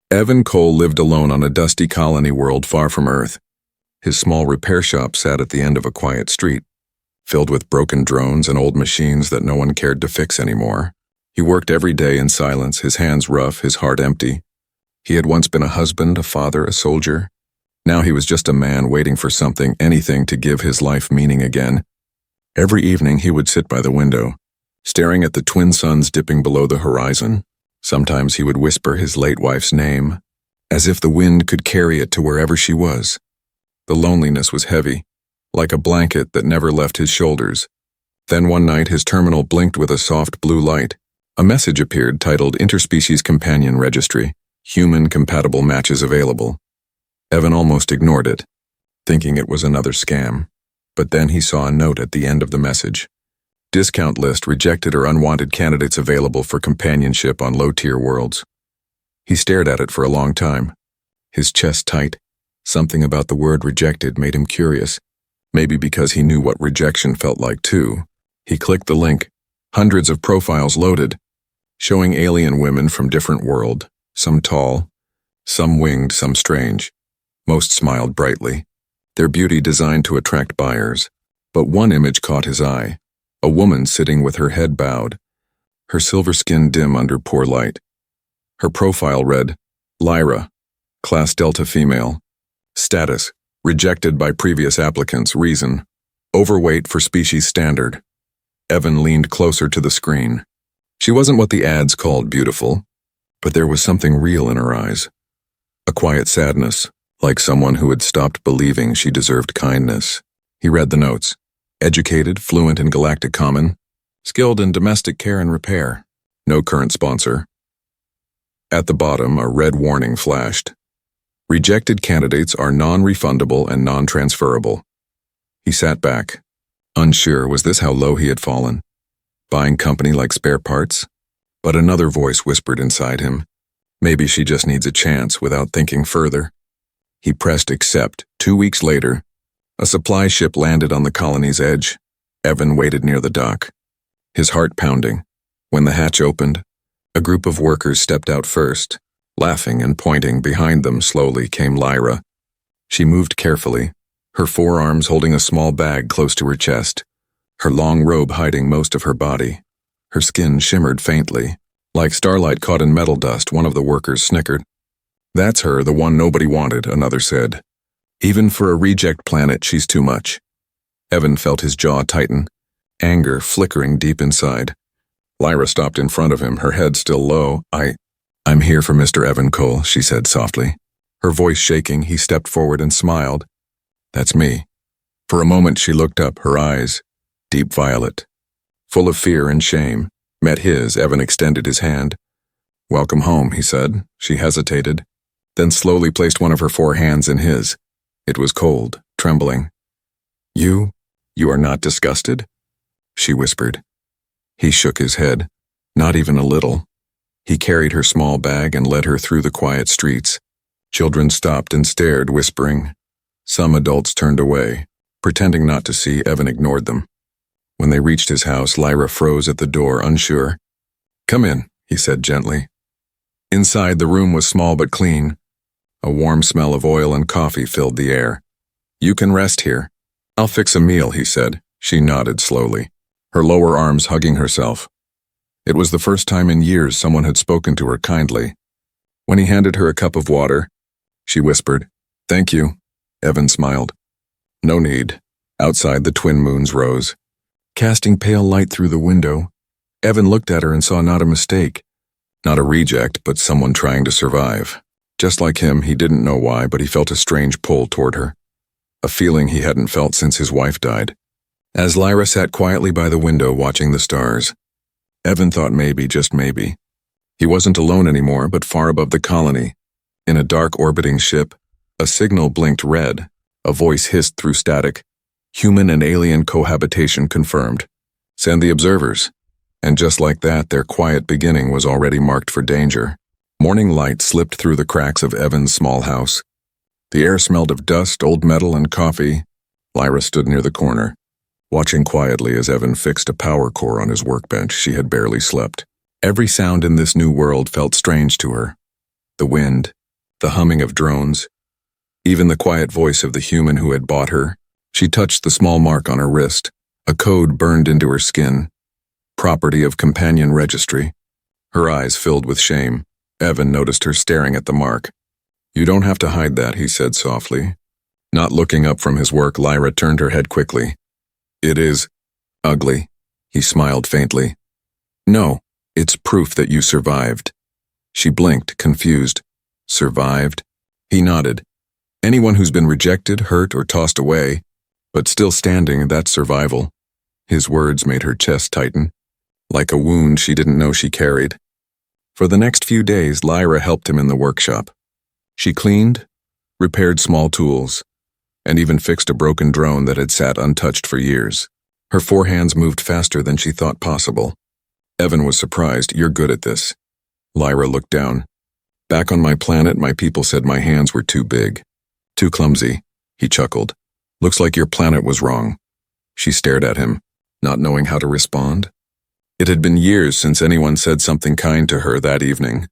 Evan Cole lived alone on a dusty colony world far from Earth. His small repair shop sat at the end of a quiet street, filled with broken drones and old machines that no one cared to fix anymore. He worked every day in silence, his hands rough, his heart empty. He had once been a husband, a father, a soldier. Now he was just a man waiting for something, anything to give his life meaning again. Every evening he would sit by the window, staring at the twin suns dipping below the horizon. Sometimes he would whisper his late wife's name, as if the wind could carry it to wherever she was. The loneliness was heavy, like a blanket that never left his shoulders. Then one night his terminal blinked with a soft blue light. A message appeared titled Interspecies Companion Registry, Human Compatible Matches Available. Evan almost ignored it, thinking it was another scam. But then he saw a note at the end of the message. Discount list rejected or unwanted candidates available for companionship on low-tier worlds. He stared at it for a long time, his chest tight. Something about the word rejected made him curious, maybe because he knew what rejection felt like too. He clicked the link. Hundreds of profiles loaded, showing alien women from different world, some tall, some winged, some strange. Most smiled brightly, their beauty designed to attract buyers. But one image caught his eye. A woman sitting with her head bowed, her silver skin dim under poor light. Her profile read, Lyra, Class Delta female. Status, rejected by previous applicants. Reason, overweight for species standard. Evan leaned closer to the screen. She wasn't what the ads called beautiful, but there was something real in her eyes. A quiet sadness, like someone who had stopped believing she deserved kindness. He read the notes. Educated, fluent in Galactic Common, skilled in domestic care and repair. No current sponsor. At the bottom, a red warning flashed. Rejected candidates are non-refundable and non-transferable. He sat back, unsure. Was this how low he had fallen? Buying company like spare parts? But another voice whispered inside him. Maybe she just needs a chance without thinking further. He pressed accept. 2 weeks later, a supply ship landed on the colony's edge. Evan waited near the dock, his heart pounding. When the hatch opened, a group of workers stepped out first. Laughing and pointing behind them slowly came Lyra. She moved carefully, her forearms holding a small bag close to her chest, her long robe hiding most of her body. Her skin shimmered faintly, like starlight caught in metal dust. One of the workers snickered. That's her, the one nobody wanted, another said. Even for a reject planet, she's too much. Evan felt his jaw tighten, anger flickering deep inside. Lyra stopped in front of him, her head still low. I'm here for Mr. Evan Cole, she said softly. Her voice shaking, he stepped forward and smiled. That's me. For a moment she looked up, her eyes, deep violet, full of fear and shame, met his. Evan extended his hand. Welcome home, he said. She hesitated, then slowly placed one of her 4 hands in his. It was cold, trembling. You are not disgusted? She whispered. He shook his head, not even a little. He carried her small bag and led her through the quiet streets. Children stopped and stared, whispering. Some adults turned away, pretending not to see. Evan ignored them. When they reached his house, Lyra froze at the door, unsure. Come in, he said gently. Inside, the room was small but clean. A warm smell of oil and coffee filled the air. You can rest here. I'll fix a meal, he said. She nodded slowly, her lower arms hugging herself. It was the first time in years someone had spoken to her kindly. When he handed her a cup of water, she whispered, Thank you. Evan smiled. No need. Outside, the twin moons rose, casting pale light through the window. Evan looked at her and saw not a mistake, not a reject, but someone trying to survive. Just like him, he didn't know why, but he felt a strange pull toward her, a feeling he hadn't felt since his wife died. As Lyra sat quietly by the window watching the stars, Evan thought maybe, just maybe, he wasn't alone anymore, but far above the colony, in a dark orbiting ship, a signal blinked red, a voice hissed through static. Human and alien cohabitation confirmed. Send the observers. And just like that, their quiet beginning was already marked for danger. Morning light slipped through the cracks of Evan's small house. The air smelled of dust, old metal, and coffee. Lyra stood near the corner, watching quietly as Evan fixed a power core on his workbench. She had barely slept. Every sound in this new world felt strange to her. The wind, the humming of drones, even the quiet voice of the human who had bought her. She touched the small mark on her wrist, a code burned into her skin. Property of companion registry. Her eyes filled with shame. Evan noticed her staring at the mark. "You don't have to hide that," he said softly. Not looking up from his work, Lyra turned her head quickly. "It is ugly," he smiled faintly. "No, it's proof that you survived." She blinked, confused. "Survived?" He nodded. "Anyone who's been rejected, hurt, or tossed away, but still standing, that's survival." His words made her chest tighten, like a wound she didn't know she carried. For the next few days, Lyra helped him in the workshop. She cleaned, repaired small tools, and even fixed a broken drone that had sat untouched for years. Her 4 hands moved faster than she thought possible. Evan was surprised. "You're good at this." Lyra looked down. "Back on my planet, my people said my hands were too big. Too clumsy." He chuckled. "Looks like your planet was wrong." She stared at him, not knowing how to respond. It had been years since anyone said something kind to her that evening.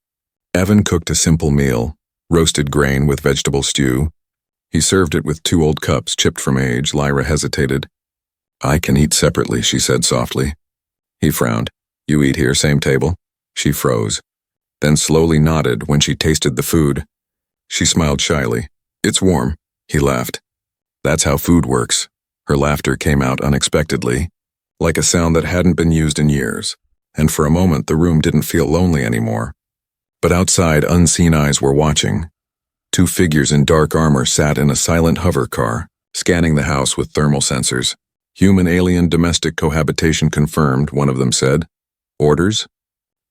Evan cooked a simple meal, roasted grain with vegetable stew. He served it with 2 old cups chipped from age. Lyra hesitated. "I can eat separately," she said softly. He frowned. "You eat here, same table?" She froze, then slowly nodded when she tasted the food. She smiled shyly. "It's warm." He laughed. "That's how food works." Her laughter came out unexpectedly, like a sound that hadn't been used in years, and for a moment the room didn't feel lonely anymore. But outside, unseen eyes were watching. 2 figures in dark armor sat in a silent hover car, scanning the house with thermal sensors. "Human-alien domestic cohabitation confirmed," one of them said. "Orders?"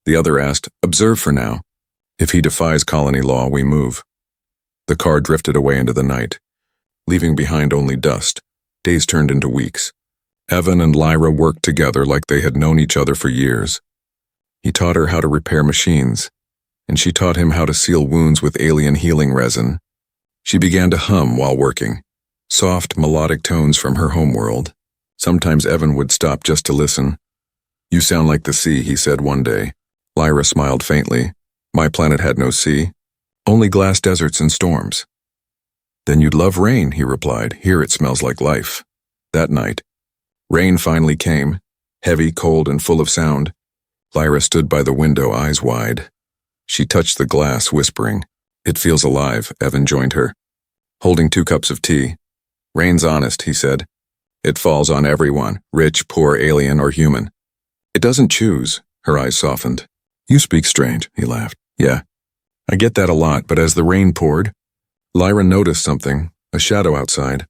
The other asked. "Observe for now. If he defies colony law, we move." The car drifted away into the night, leaving behind only dust. Days turned into weeks. Evan and Lyra worked together like they had known each other for years. He taught her how to repair machines, and she taught him how to seal wounds with alien healing resin. She began to hum while working, soft, melodic tones from her homeworld. Sometimes Evan would stop just to listen. "You sound like the sea," he said one day. Lyra smiled faintly. "My planet had no sea, only glass deserts and storms." "Then you'd love rain," he replied. "Here it smells like life." That night, rain finally came, heavy, cold, and full of sound. Lyra stood by the window, eyes wide. She touched the glass, whispering. "It feels alive." Evan joined her, holding 2 cups of tea. "Rain's honest," he said. "It falls on everyone, rich, poor, alien, or human. It doesn't choose." Her eyes softened. "You speak strange," he laughed. "Yeah, I get that a lot," but as the rain poured, Lyra noticed something, a shadow outside.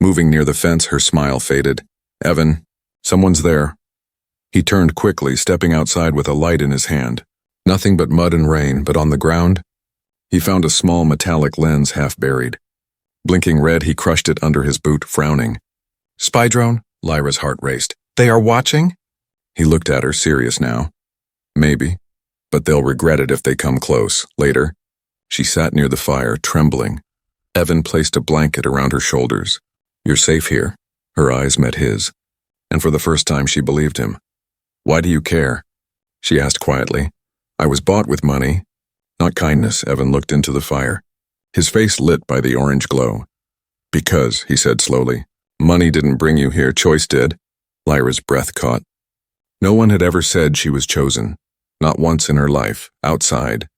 Moving near the fence, her smile faded. "Evan, someone's there." He turned quickly, stepping outside with a light in his hand. Nothing but mud and rain, but on the ground, he found a small metallic lens half buried. Blinking red, he crushed it under his boot, frowning. "Spy drone?" Lyra's heart raced. "They are watching?" He looked at her, serious now. "Maybe, but they'll regret it if they come close, later." She sat near the fire, trembling. Evan placed a blanket around her shoulders. "You're safe here." Her eyes met his, and for the first time she believed him. "Why do you care?" she asked quietly. "I was bought with money, not kindness." Evan looked into the fire, his face lit by the orange glow. "Because," he said slowly, "money didn't bring you here, choice did." Lyra's breath caught. No one had ever said she was chosen, not once in her life. Outside,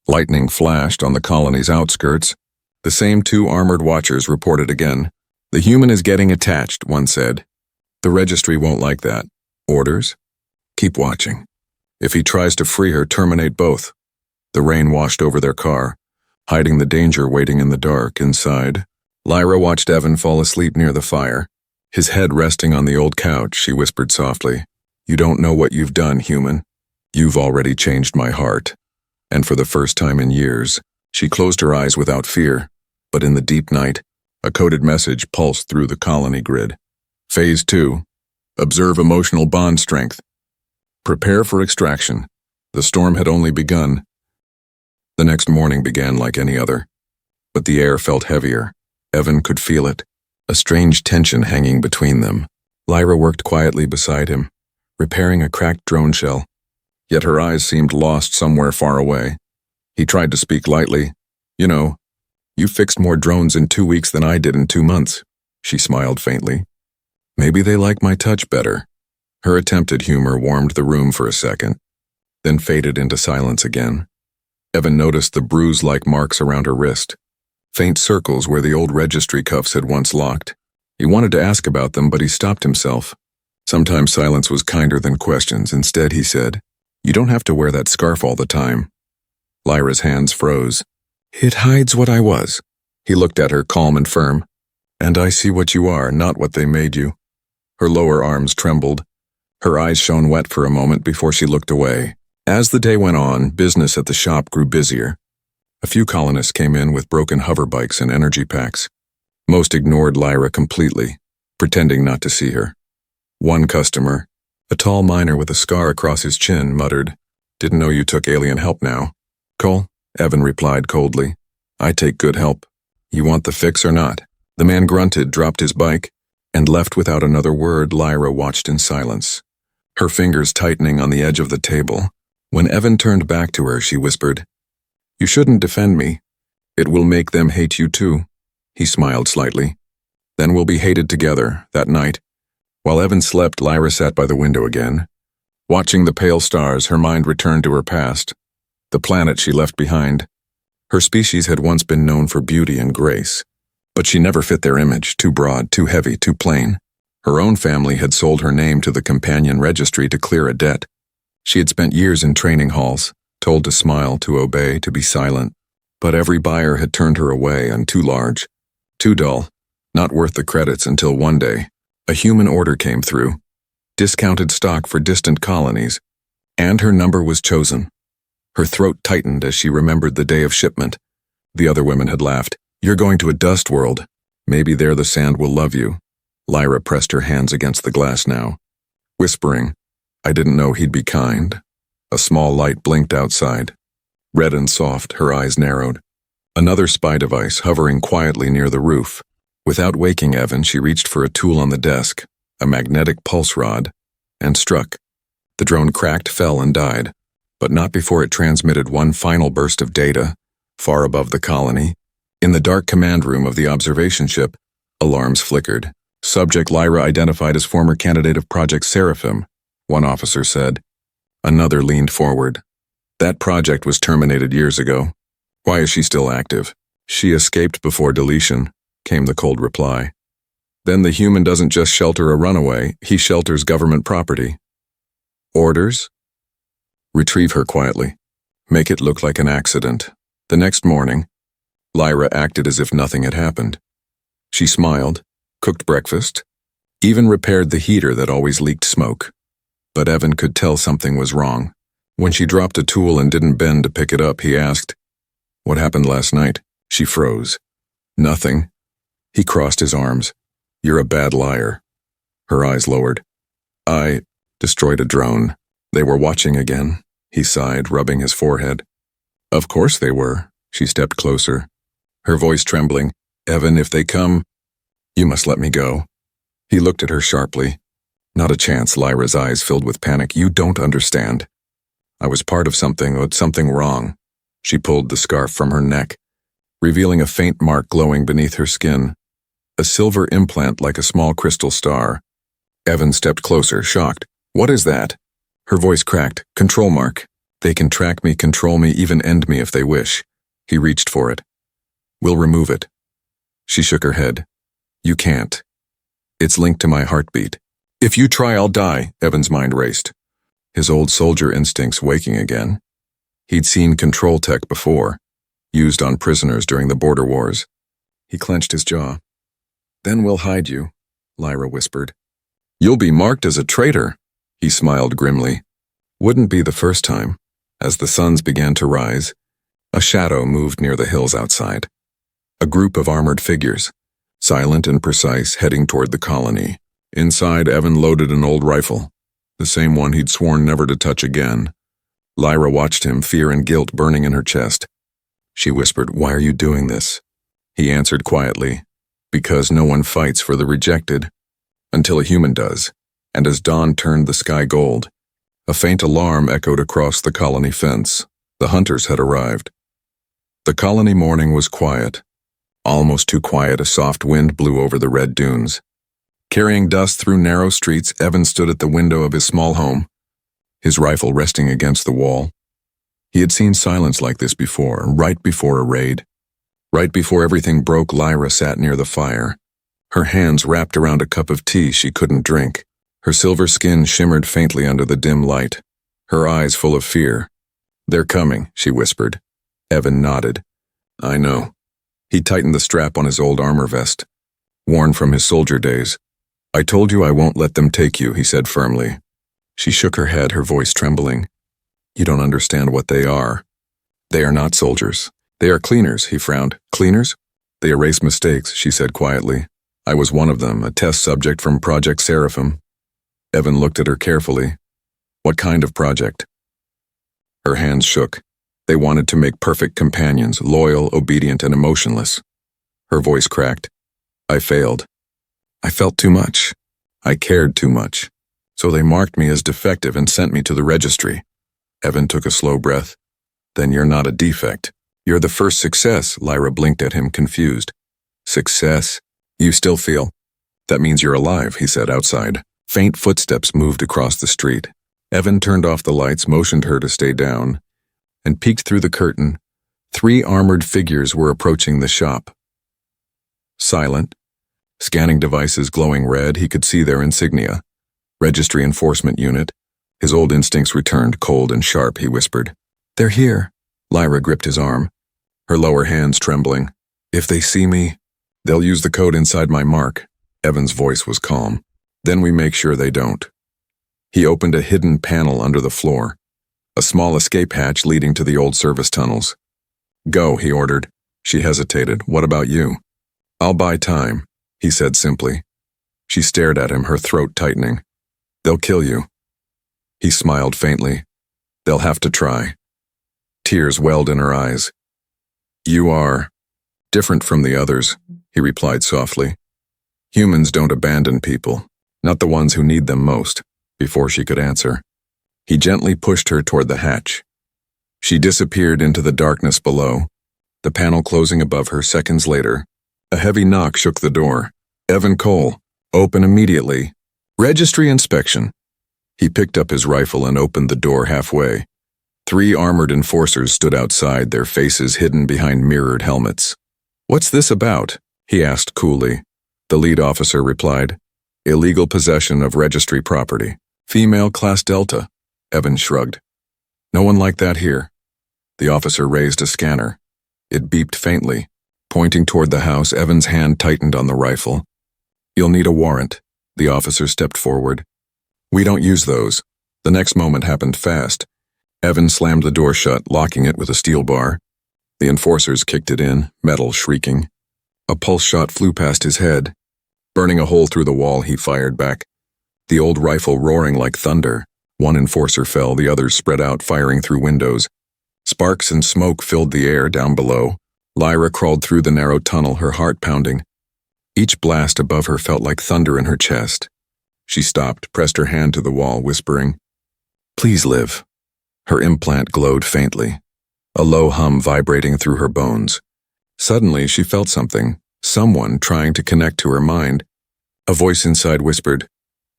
lightning flashed on the colony's outskirts. The same 2 armored watchers reported again. "The human is getting attached," one said. "The registry won't like that." "Orders?" "Keep watching. If he tries to free her, terminate both." The rain washed over their car, hiding the danger waiting in the dark inside. Lyra watched Evan fall asleep near the fire. His head resting on the old couch, she whispered softly, "You don't know what you've done, human. You've already changed my heart." And for the first time in years, she closed her eyes without fear. But in the deep night, a coded message pulsed through the colony grid. Phase 2. Observe emotional bond strength. Prepare for extraction. The storm had only begun. The next morning began like any other. But the air felt heavier. Evan could feel it, a strange tension hanging between them. Lyra worked quietly beside him, repairing a cracked drone shell. Yet her eyes seemed lost somewhere far away. He tried to speak lightly. You know, you fixed more drones in 2 weeks than I did in 2 months. She smiled faintly. Maybe they like my touch better. Her attempted humor warmed the room for a second, then faded into silence again. Evan noticed the bruise-like marks around her wrist, faint circles where the old registry cuffs had once locked. He wanted to ask about them, but he stopped himself. Sometimes silence was kinder than questions. Instead, he said, "You don't have to wear that scarf all the time." Lyra's hands froze. "It hides what I was." He looked at her, calm and firm. "And I see what you are, not what they made you." Her lower arms trembled. Her eyes shone wet for a moment before she looked away. As the day went on, business at the shop grew busier. A few colonists came in with broken hover bikes and energy packs. Most ignored Lyra completely, pretending not to see her. One customer, a tall miner with a scar across his chin, muttered, "Didn't know you took alien help now." "Cole," Evan replied coldly. "I take good help. You want the fix or not?" The man grunted, dropped his bike, and left without another word. Lyra watched in silence, her fingers tightening on the edge of the table. When Evan turned back to her, she whispered, "You shouldn't defend me. It will make them hate you too." He smiled slightly. "Then we'll be hated together." That night, while Evan slept, Lyra sat by the window again. Watching the pale stars, her mind returned to her past, the planet she left behind. Her species had once been known for beauty and grace, but she never fit their image, too broad, too heavy, too plain. Her own family had sold her name to the companion registry to clear a debt. She had spent years in training halls, told to smile, to obey, to be silent. But every buyer had turned her away, and too large, too dull, not worth the credits, until one day, a human order came through. Discounted stock for distant colonies, and her number was chosen. Her throat tightened as she remembered the day of shipment. The other women had laughed. "You're going to a dust world. Maybe there the sand will love you." Lyra pressed her hands against the glass now, whispering, "I didn't know he'd be kind." A small light blinked outside. Red and soft, her eyes narrowed. Another spy device hovering quietly near the roof. Without waking Evan, she reached for a tool on the desk, a magnetic pulse rod, and struck. The drone cracked, fell, and died, but not before it transmitted one final burst of data, far above the colony. In the dark command room of the observation ship, alarms flickered. "Subject Lyra identified as former candidate of Project Seraphim," one officer said. Another leaned forward. "That project was terminated years ago. Why is she still active?" "She escaped before deletion," came the cold reply. "Then the human doesn't just shelter a runaway, he shelters government property." "Orders?" "Retrieve her quietly. Make it look like an accident." The next morning, Lyra acted as if nothing had happened. She smiled, cooked breakfast, even repaired the heater that always leaked smoke. But Evan could tell something was wrong. When she dropped a tool and didn't bend to pick it up, he asked, "What happened last night?" She froze. "Nothing." He crossed his arms. "You're a bad liar." Her eyes lowered. "I destroyed a drone. They were watching again," he sighed, rubbing his forehead. "Of course they were." She stepped closer, her voice trembling. "Evan, if they come, you must let me go." He looked at her sharply. "Not a chance." Lyra's eyes filled with panic. "You don't understand. I was part of something, but something wrong." She pulled the scarf from her neck, revealing a faint mark glowing beneath her skin, a silver implant like a small crystal star. Evan stepped closer, shocked. "What is that?" Her voice cracked. "Control mark. They can track me, control me, even end me if they wish." He reached for it. "We'll remove it." She shook her head. "You can't. It's linked to my heartbeat. If you try, I'll die." Evan's mind raced, his old soldier instincts waking again. He'd seen control tech before, used on prisoners during the border wars. He clenched his jaw. "Then we'll hide you," Lyra whispered. "You'll be marked as a traitor." He smiled grimly. Wouldn't be the first time. As the suns began to rise, a shadow moved near the hills outside. A group of armored figures, silent and precise, heading toward the colony. Inside, Evan loaded an old rifle, the same one he'd sworn never to touch again. Lyra watched him, fear and guilt burning in her chest. She whispered, "Why are you doing this?" He answered quietly, "Because no one fights for the rejected, until a human does." And as dawn turned the sky gold, a faint alarm echoed across the colony fence. The hunters had arrived. The colony morning was quiet. Almost too quiet, a soft wind blew over the red dunes. Carrying dust through narrow streets, Evan stood at the window of his small home, his rifle resting against the wall. He had seen silence like this before, right before a raid. Right before everything broke, Lyra sat near the fire, her hands wrapped around a cup of tea she couldn't drink. Her silver skin shimmered faintly under the dim light, her eyes full of fear. "They're coming," she whispered. Evan nodded. "I know." He tightened the strap on his old armor vest, worn from his soldier days. "I told you I won't let them take you," he said firmly. She shook her head, her voice trembling. "You don't understand what they are. They are not soldiers. They are cleaners," he frowned. "Cleaners? They erase mistakes," she said quietly. "I was one of them, a test subject from Project Seraphim." Evan looked at her carefully. "What kind of project?" Her hands shook. They wanted to make perfect companions, loyal, obedient, and emotionless. Her voice cracked. "I failed. I felt too much. I cared too much. So they marked me as defective and sent me to the registry." Evan took a slow breath. "Then you're not a defect. You're the first success," Lyra blinked at him, confused. "Success? You still feel?" "That means you're alive," he said outside. Faint footsteps moved across the street. Evan turned off the lights, motioned her to stay down, and peeked through the curtain. 3 armored figures were approaching the shop. Silent, scanning devices glowing red, he could see their insignia. Registry Enforcement Unit. His old instincts returned, cold and sharp, he whispered. "They're here." Lyra gripped his arm, her lower hands trembling. "If they see me, they'll use the code inside my mark." Evan's voice was calm. "Then we make sure they don't." He opened a hidden panel under the floor, a small escape hatch leading to the old service tunnels. "Go," he ordered. She hesitated. "What about you?" "I'll buy time," he said simply. She stared at him, her throat tightening. "They'll kill you." He smiled faintly. "They'll have to try." Tears welled in her eyes. "You are different from the others," he replied softly. "Humans don't abandon people, not the ones who need them most." Before she could answer, he gently pushed her toward the hatch. She disappeared into the darkness below, the panel closing above her seconds later. A heavy knock shook the door. "Evan Cole, open immediately. Registry inspection." He picked up his rifle and opened the door halfway. 3 armored enforcers stood outside, their faces hidden behind mirrored helmets. "What's this about?" he asked coolly. The lead officer replied, "Illegal possession of registry property. Female Class Delta." Evan shrugged. "No one like that here." The officer raised a scanner. It beeped faintly. Pointing toward the house, Evan's hand tightened on the rifle. "You'll need a warrant." The officer stepped forward. "We don't use those." The next moment happened fast. Evan slammed the door shut, locking it with a steel bar. The enforcers kicked it in, metal shrieking. A pulse shot flew past his head. Burning a hole through the wall, he fired back, the old rifle roaring like thunder. 1 enforcer fell, the others spread out, firing through windows. Sparks and smoke filled the air down below. Lyra crawled through the narrow tunnel, her heart pounding. Each blast above her felt like thunder in her chest. She stopped, pressed her hand to the wall, whispering, "Please live." Her implant glowed faintly, a low hum vibrating through her bones. Suddenly, she felt something, someone trying to connect to her mind. A voice inside whispered,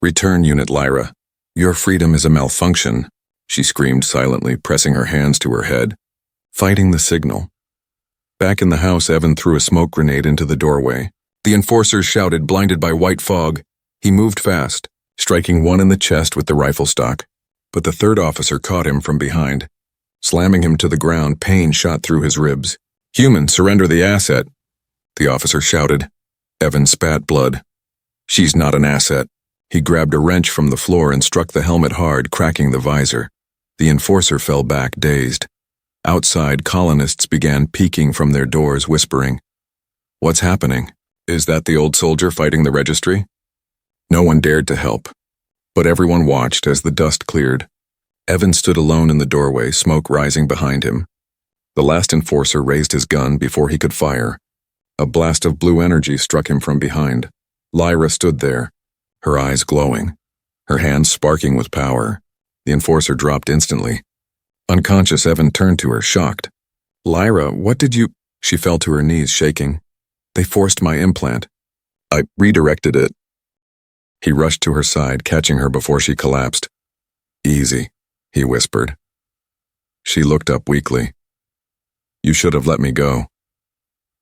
"Return unit, Lyra. Your freedom is a malfunction." She screamed silently, pressing her hands to her head, fighting the signal. Back in the house, Evan threw a smoke grenade into the doorway. The enforcers shouted, blinded by white fog. He moved fast, striking 1 in the chest with the rifle stock. But the 3rd officer caught him from behind. Slamming him to the ground, pain shot through his ribs. "Human, surrender the asset," the officer shouted. Evan spat blood. "She's not an asset." He grabbed a wrench from the floor and struck the helmet hard, cracking the visor. The enforcer fell back, dazed. Outside, colonists began peeking from their doors, whispering, "What's happening? Is that the old soldier fighting the registry?" No one dared to help, but everyone watched as the dust cleared. Evan stood alone in the doorway, smoke rising behind him. The last enforcer raised his gun before he could fire. A blast of blue energy struck him from behind. Lyra stood there, her eyes glowing, her hands sparking with power. The enforcer dropped instantly. Unconscious, Evan turned to her, shocked. Lyra, what did you— She fell to her knees, shaking. They forced my implant. I redirected it. He rushed to her side, catching her before she collapsed. Easy, he whispered. She looked up weakly. You should have let me go.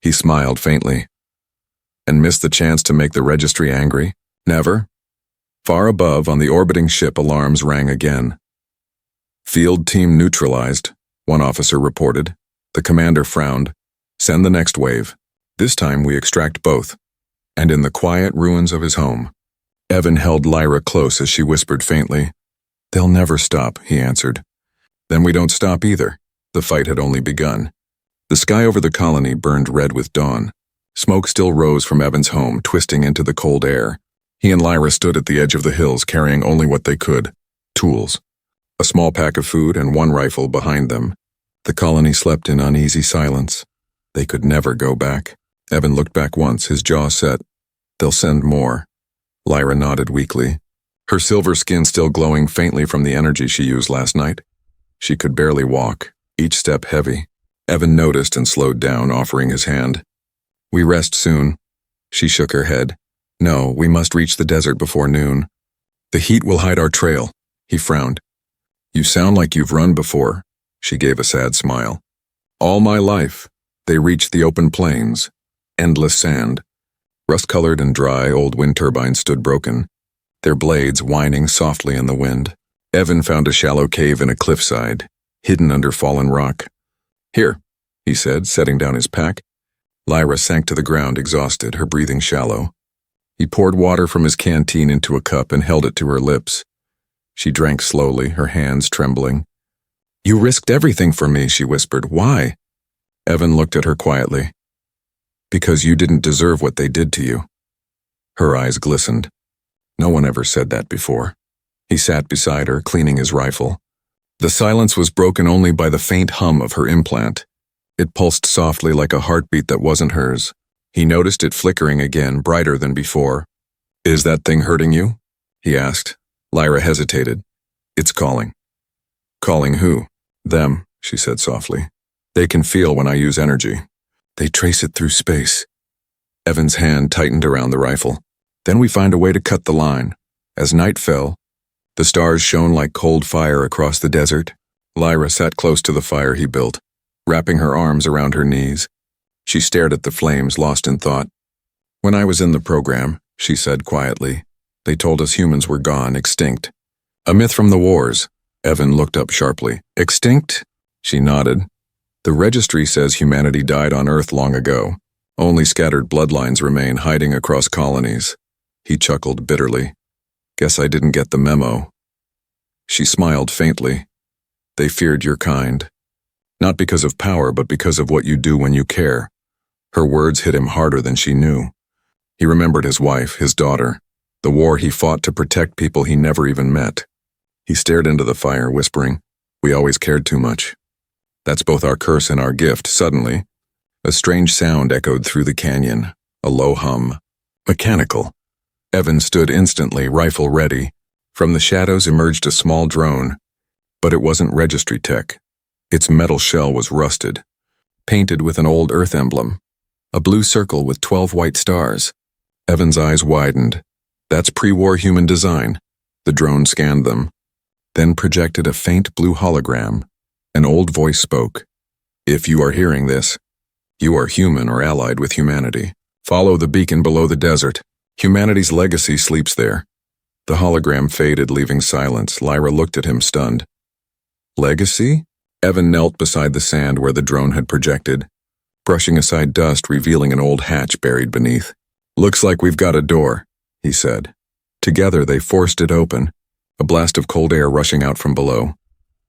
He smiled faintly. And missed the chance to make the registry angry? Never. Far above, on the orbiting ship, alarms rang again. Field team neutralized, one officer reported. The commander frowned. Send the next wave. This time we extract both. And in the quiet ruins of his home. Evan held Lyra close as she whispered faintly. They'll never stop, he answered. Then we don't stop either. The fight had only begun. The sky over the colony burned red with dawn. Smoke still rose from Evan's home, twisting into the cold air. He and Lyra stood at the edge of the hills, carrying only what they could. Tools. A small pack of food and one rifle behind them. The colony slept in uneasy silence. They could never go back. Evan looked back once, his jaw set. They'll send more. Lyra nodded weakly, her silver skin still glowing faintly from the energy she used last night. She could barely walk, each step heavy. Evan noticed and slowed down, offering his hand. We rest soon. She shook her head. No, we must reach the desert before noon. The heat will hide our trail. He frowned. You sound like you've run before. She gave a sad smile. All my life. They reached the open plains. Endless sand. Rust-colored and dry, old wind turbines stood broken, their blades whining softly in the wind. Evan found a shallow cave in a cliffside, hidden under fallen rock. Here, he said, setting down his pack. Lyra sank to the ground, exhausted, her breathing shallow. He poured water from his canteen into a cup and held it to her lips. She drank slowly, her hands trembling. You risked everything for me, she whispered. Why? Evan looked at her quietly. Because you didn't deserve what they did to you. Her eyes glistened. No one ever said that before. He sat beside her, cleaning his rifle. The silence was broken only by the faint hum of her implant. It pulsed softly like a heartbeat that wasn't hers. He noticed it flickering again, brighter than before. Is that thing hurting you? He asked. Lyra hesitated. It's calling. Calling who? Them, she said softly. They can feel when I use energy. They trace it through space. Evan's hand tightened around the rifle. Then we find a way to cut the line. As night fell, the stars shone like cold fire across the desert. Lyra sat close to the fire he built, wrapping her arms around her knees. She stared at the flames, lost in thought. When I was in the program, she said quietly, they told us humans were gone, extinct. A myth from the wars. Evan looked up sharply. Extinct? She nodded. The registry says humanity died on Earth long ago. Only scattered bloodlines remain, hiding across colonies. He chuckled bitterly. Guess I didn't get the memo. She smiled faintly. They feared your kind. Not because of power, but because of what you do when you care. Her words hit him harder than she knew. He remembered his wife, his daughter, the war he fought to protect people he never even met. He stared into the fire, whispering, we always cared too much. That's both our curse and our gift. Suddenly, a strange sound echoed through the canyon, a low hum. Mechanical. Evan stood instantly, rifle ready. From the shadows emerged a small drone, but it wasn't registry tech. Its metal shell was rusted, painted with an old Earth emblem, a blue circle with 12 white stars. Evan's eyes widened. That's pre-war human design. The drone scanned them, then projected a faint blue hologram. An old voice spoke. If you are hearing this, you are human or allied with humanity. Follow the beacon below the desert. Humanity's legacy sleeps there. The hologram faded, leaving silence. Lyra looked at him, stunned. Legacy? Evan knelt beside the sand where the drone had projected, brushing aside dust, revealing an old hatch buried beneath. Looks like we've got a door, he said. Together they forced it open, a blast of cold air rushing out from below.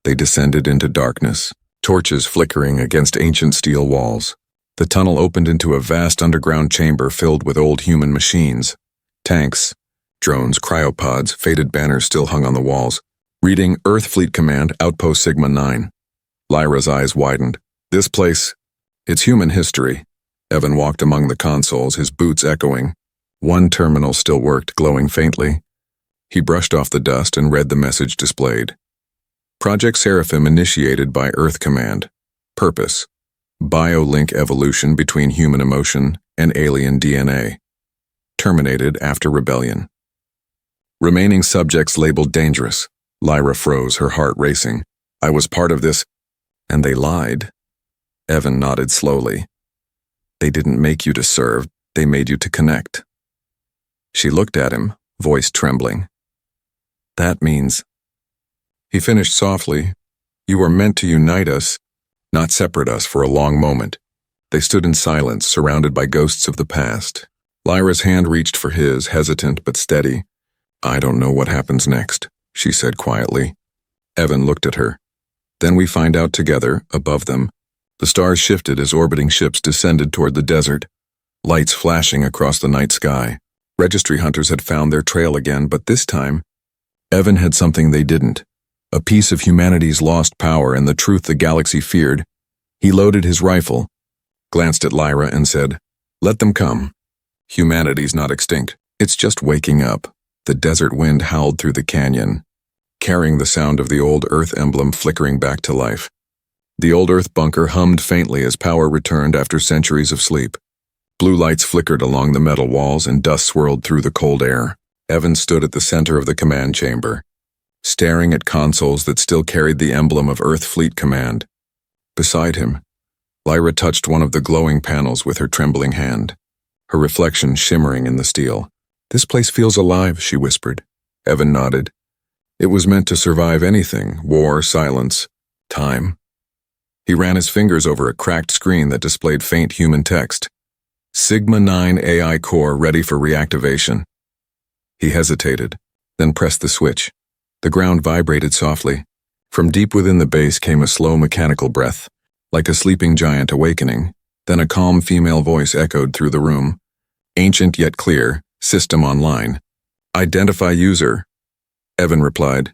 They descended into darkness, torches flickering against ancient steel walls. The tunnel opened into a vast underground chamber filled with old human machines. Tanks, drones, cryopods, faded banners still hung on the walls, reading Earth Fleet Command, Outpost Sigma 9. Lyra's eyes widened. This place, it's human history. Evan walked among the consoles, his boots echoing. One terminal still worked, glowing faintly. He brushed off the dust and read the message displayed. Project Seraphim initiated by Earth Command. Purpose: Bio-link evolution between human emotion and alien DNA. Terminated after rebellion. Remaining subjects labeled dangerous. Lyra froze, her heart racing. I was part of this, and they lied. Evan nodded slowly. They didn't make you to serve, they made you to connect. She looked at him, voice trembling. That means... He finished softly. You were meant to unite us, not separate us. For a long moment. They stood in silence, surrounded by ghosts of the past. Lyra's hand reached for his, hesitant but steady. I don't know what happens next, she said quietly. Evan looked at her. Then we find out together, above them. The stars shifted as orbiting ships descended toward the desert, lights flashing across the night sky. Registry hunters had found their trail again, but this time, Evan had something they didn't. A piece of humanity's lost power and the truth the galaxy feared. He loaded his rifle, glanced at Lyra and said, Let them come. Humanity's not extinct. It's just waking up. The desert wind howled through the canyon, carrying the sound of the old Earth emblem flickering back to life. The old Earth bunker hummed faintly as power returned after centuries of sleep. Blue lights flickered along the metal walls and dust swirled through the cold air. Evan stood at the center of the command chamber, staring at consoles that still carried the emblem of Earth Fleet Command. Beside him, Lyra touched one of the glowing panels with her trembling hand, her reflection shimmering in the steel. This place feels alive, she whispered. Evan nodded. It was meant to survive anything, war, silence, time. He ran his fingers over a cracked screen that displayed faint human text. Sigma-9 AI core ready for reactivation. He hesitated, then pressed the switch. The ground vibrated softly. From deep within the base came a slow mechanical breath, like a sleeping giant awakening. Then a calm female voice echoed through the room. Ancient yet clear, system online. Identify user. Evan replied.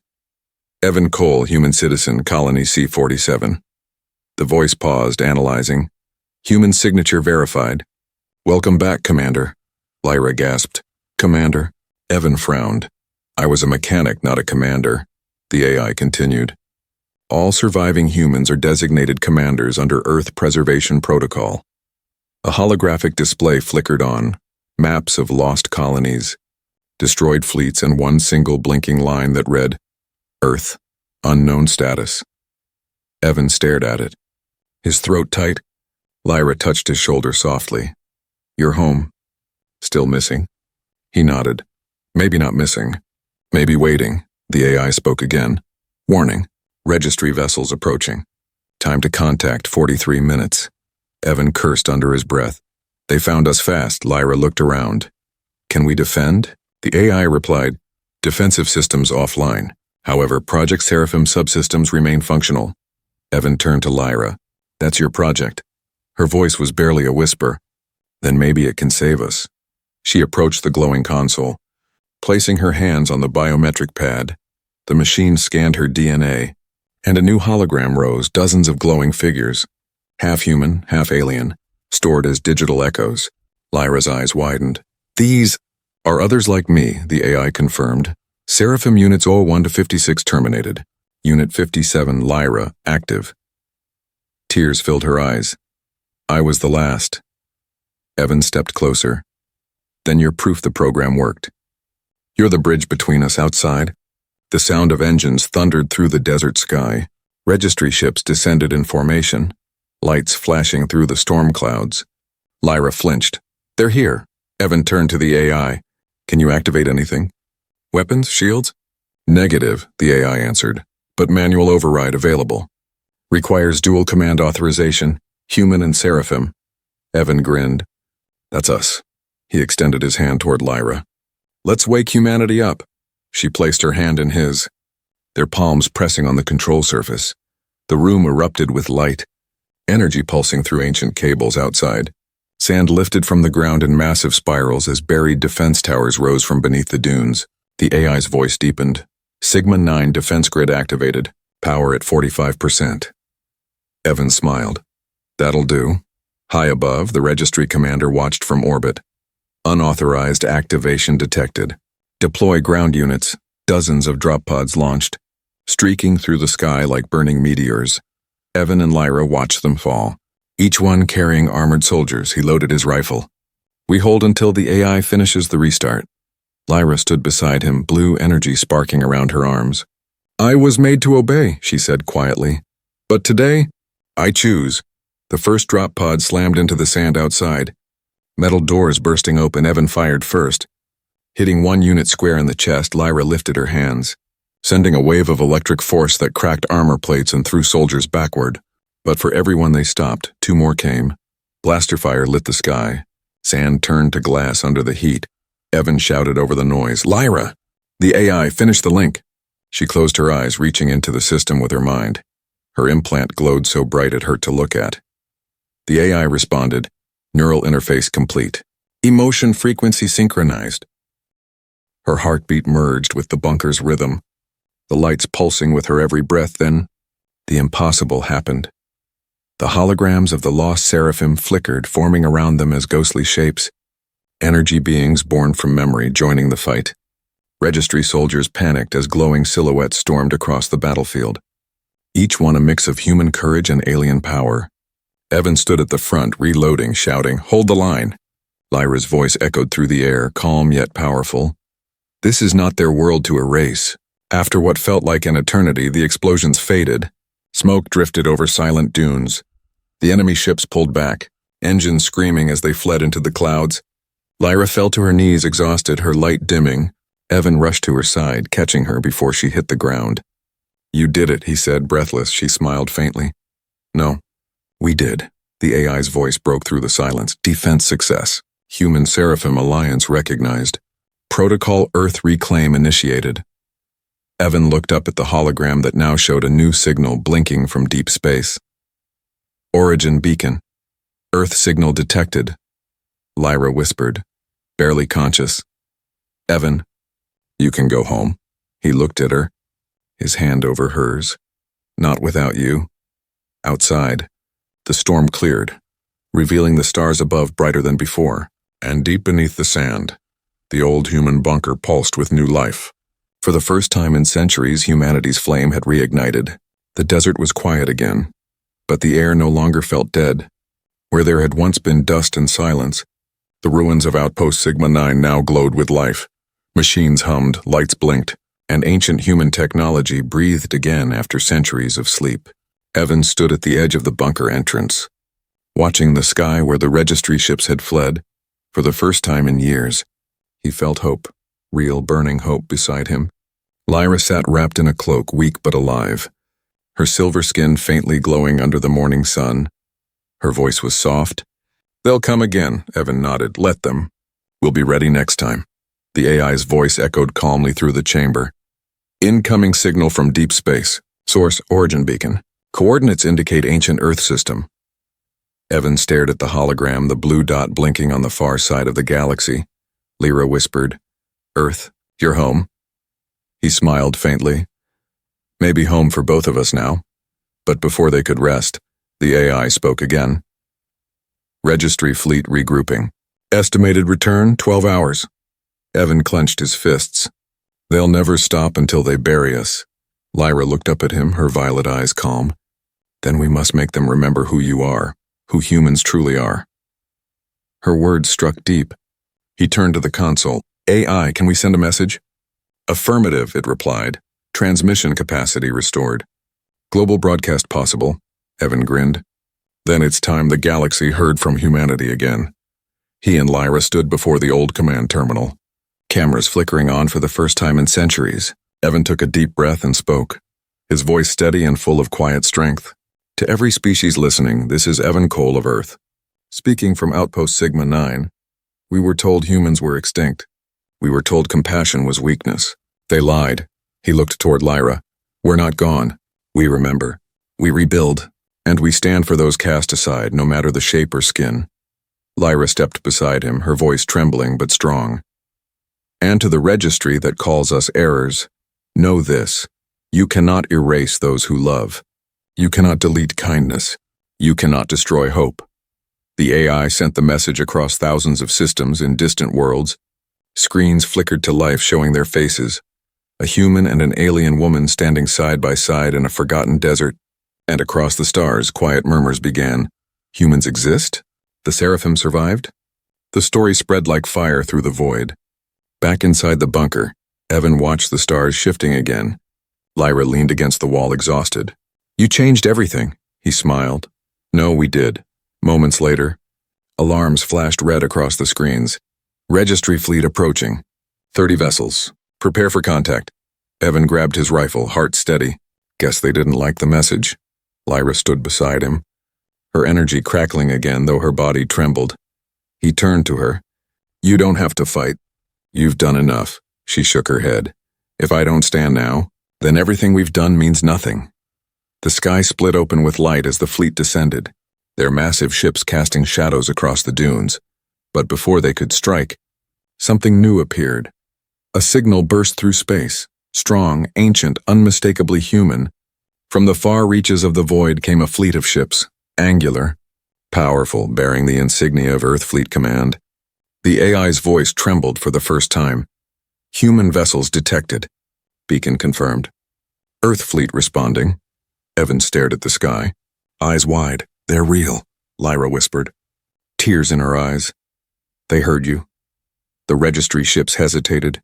Evan Cole, human citizen, colony C-47. The voice paused, analyzing. Human signature verified. Welcome back, Commander. Lyra gasped. Commander. Evan frowned. I was a mechanic, not a commander. The AI continued. All surviving humans are designated commanders under Earth Preservation Protocol. A holographic display flickered on, maps of lost colonies, destroyed fleets, and one single blinking line that read, Earth, unknown status. Evan stared at it, his throat tight. Lyra touched his shoulder softly. You're home. Still missing? He nodded. Maybe not missing. Maybe waiting. The AI spoke again. Warning. Registry vessels approaching. Time to contact 43 minutes. Evan cursed under his breath. They found us fast. Lyra looked around. Can we defend? The AI replied. Defensive systems offline. However, Project Seraphim subsystems remain functional. Evan turned to Lyra. That's your project. Her voice was barely a whisper. Then maybe it can save us. She approached the glowing console. Placing her hands on the biometric pad, the machine scanned her DNA, and a new hologram rose, dozens of glowing figures, half human, half alien, stored as digital echoes. Lyra's eyes widened. These are others like me, the AI confirmed. Seraphim Units 01 to 56 terminated. Unit 57, Lyra, active. Tears filled her eyes. I was the last. Evan stepped closer. Then you're proof the program worked. You're the bridge between us outside. The sound of engines thundered through the desert sky. Registry ships descended in formation, lights flashing through the storm clouds. Lyra flinched. They're here. Evan turned to the AI. Can you activate anything? Weapons? Shields? Negative, the AI answered, but manual override available. Requires dual command authorization, human and Seraphim. Evan grinned. That's us. He extended his hand toward Lyra. Let's wake humanity up. She placed her hand in his, their palms pressing on the control surface. The room erupted with light, energy pulsing through ancient cables outside. Sand lifted from the ground in massive spirals as buried defense towers rose from beneath the dunes. The AI's voice deepened. Sigma-9 defense grid activated. Power at 45%. Evan smiled. That'll do. High above, the registry commander watched from orbit. Unauthorized activation detected. Deploy ground units. Dozens of drop pods launched, streaking through the sky like burning meteors. Evan and Lyra watched them fall. Each one carrying armored soldiers. He loaded his rifle. We hold until the AI finishes the restart. Lyra stood beside him, blue energy sparking around her arms. I was made to obey, she said quietly. But today, I choose. The first drop pod slammed into the sand outside. Metal doors bursting open, Evan fired first. Hitting one unit square in the chest, Lyra lifted her hands, sending a wave of electric force that cracked armor plates and threw soldiers backward. But for every one they stopped, two more came. Blaster fire lit the sky. Sand turned to glass under the heat. Evan shouted over the noise, Lyra! The AI, finish the link. She closed her eyes, reaching into the system with her mind. Her implant glowed so bright it hurt to look at. The AI responded, neural interface complete. Emotion frequency synchronized. Her heartbeat merged with the bunker's rhythm, the lights pulsing with her every breath. Then, the impossible happened. The holograms of the lost seraphim flickered, forming around them as ghostly shapes. Energy beings born from memory joining the fight. Registry soldiers panicked as glowing silhouettes stormed across the battlefield. Each one a mix of human courage and alien power. Evan stood at the front, reloading, shouting, Hold the line! Lyra's voice echoed through the air, calm yet powerful. This is not their world to erase. After what felt like an eternity, the explosions faded. Smoke drifted over silent dunes. The enemy ships pulled back, engines screaming as they fled into the clouds. Lyra fell to her knees, exhausted, her light dimming. Evan rushed to her side, catching her before she hit the ground. You did it, he said, breathless. She smiled faintly. No, we did. The AI's voice broke through the silence. Defense success. Human Seraphim Alliance recognized. Protocol Earth Reclaim initiated. Evan looked up at the hologram that now showed a new signal blinking from deep space. Origin beacon. Earth signal detected. Lyra whispered, barely conscious. Evan, you can go home. He looked at her, his hand over hers. Not without you. Outside, the storm cleared, revealing the stars above brighter than before, and deep beneath the sand, the old human bunker pulsed with new life. For the first time in centuries, humanity's flame had reignited. The desert was quiet again, but the air no longer felt dead. Where there had once been dust and silence, the ruins of Outpost Sigma 9 now glowed with life. Machines hummed, lights blinked, and ancient human technology breathed again after centuries of sleep. Evan stood at the edge of the bunker entrance, watching the sky where the registry ships had fled. For the first time in years, he felt hope, real burning hope beside him. Lyra sat wrapped in a cloak, weak but alive, her silver skin faintly glowing under the morning sun. Her voice was soft. They'll come again, Evan nodded. Let them. We'll be ready next time. The AI's voice echoed calmly through the chamber. Incoming signal from deep space. Source, origin beacon. Coordinates indicate ancient Earth system. Evan stared at the hologram, the blue dot blinking on the far side of the galaxy. Lyra whispered, Earth, you're home. He smiled faintly. Maybe home for both of us now. But before they could rest, the AI spoke again. Registry fleet regrouping. Estimated return, 12 hours. Evan clenched his fists. They'll never stop until they bury us. Lyra looked up at him, her violet eyes calm. Then we must make them remember who you are, who humans truly are. Her words struck deep. He turned to the console. AI, can we send a message? Affirmative, it replied. Transmission capacity restored. Global broadcast possible, Evan grinned. Then it's time the galaxy heard from humanity again. He and Lyra stood before the old command terminal, cameras flickering on for the first time in centuries. Evan took a deep breath and spoke, his voice steady and full of quiet strength. To every species listening, this is Evan Cole of Earth. Speaking from Outpost Sigma 9, we were told humans were extinct. We were told compassion was weakness. They lied. He looked toward Lyra. We're not gone. We remember. We rebuild. And we stand for those cast aside, no matter the shape or skin. Lyra stepped beside him, her voice trembling but strong. And to the registry that calls us errors, know this. You cannot erase those who love. You cannot delete kindness. You cannot destroy hope. The AI sent the message across thousands of systems in distant worlds. Screens flickered to life, showing their faces. A human and an alien woman standing side by side in a forgotten desert. And across the stars, quiet murmurs began. Humans exist? The Seraphim survived? The story spread like fire through the void. Back inside the bunker, Evan watched the stars shifting again. Lyra leaned against the wall exhausted. You changed everything, he smiled. No, we did. Moments later, alarms flashed red across the screens. Registry fleet approaching. 30 vessels. Prepare for contact. Evan grabbed his rifle, heart steady. Guess they didn't like the message. Lyra stood beside him, her energy crackling again though her body trembled. He turned to her. You don't have to fight. You've done enough. She shook her head. If I don't stand now, then everything we've done means nothing. The sky split open with light as the fleet descended, their massive ships casting shadows across the dunes. But before they could strike, something new appeared. A signal burst through space, strong, ancient, unmistakably human. From the far reaches of the void came a fleet of ships, angular, powerful, bearing the insignia of Earth Fleet Command. The AI's voice trembled for the first time. Human vessels detected. Beacon confirmed. Earth Fleet responding. Evan stared at the sky, eyes wide. They're real, Lyra whispered, tears in her eyes. They heard you. The registry ships hesitated,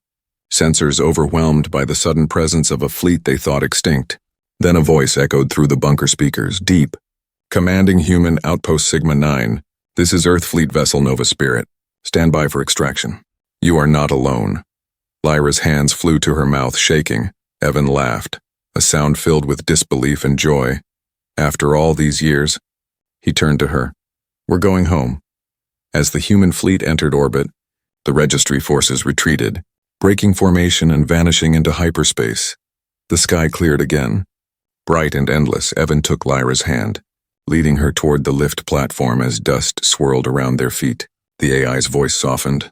sensors overwhelmed by the sudden presence of a fleet they thought extinct. Then a voice echoed through the bunker speakers, deep. Commanding Human Outpost Sigma 9. This is Earth Fleet Vessel Nova Spirit. Stand by for extraction. You are not alone. Lyra's hands flew to her mouth, shaking. Evan laughed, a sound filled with disbelief and joy. After all these years, he turned to her. We're going home. As the human fleet entered orbit, the registry forces retreated, breaking formation and vanishing into hyperspace. The sky cleared again. Bright and endless, Evan took Lyra's hand, leading her toward the lift platform as dust swirled around their feet. The AI's voice softened.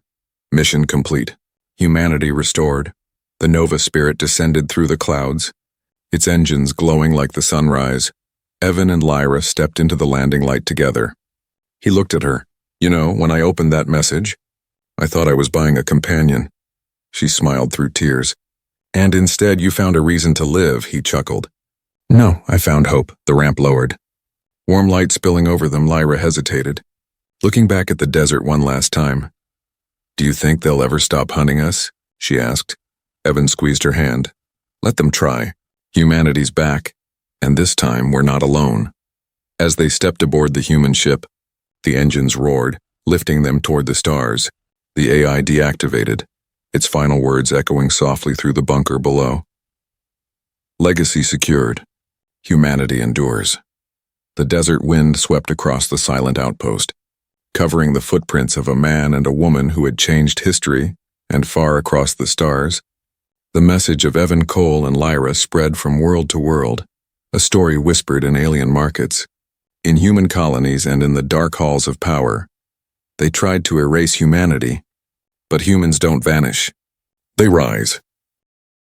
Mission complete. Humanity restored. The Nova Spirit descended through the clouds, its engines glowing like the sunrise. Evan and Lyra stepped into the landing light together. He looked at her. You know, when I opened that message, I thought I was buying a companion. She smiled through tears. And instead you found a reason to live, he chuckled. No, I found hope. The ramp lowered. Warm light spilling over them, Lyra hesitated, looking back at the desert one last time. Do you think they'll ever stop hunting us? She asked. Evan squeezed her hand. Let them try. Humanity's back, and this time we're not alone. As they stepped aboard the human ship, the engines roared, lifting them toward the stars. The AI deactivated, its final words echoing softly through the bunker below. Legacy secured. Humanity endures. The desert wind swept across the silent outpost, covering the footprints of a man and a woman who had changed history, and far across the stars, the message of Evan Cole and Lyra spread from world to world, a story whispered in alien markets, in human colonies and in the dark halls of power. They tried to erase humanity, but humans don't vanish. They rise.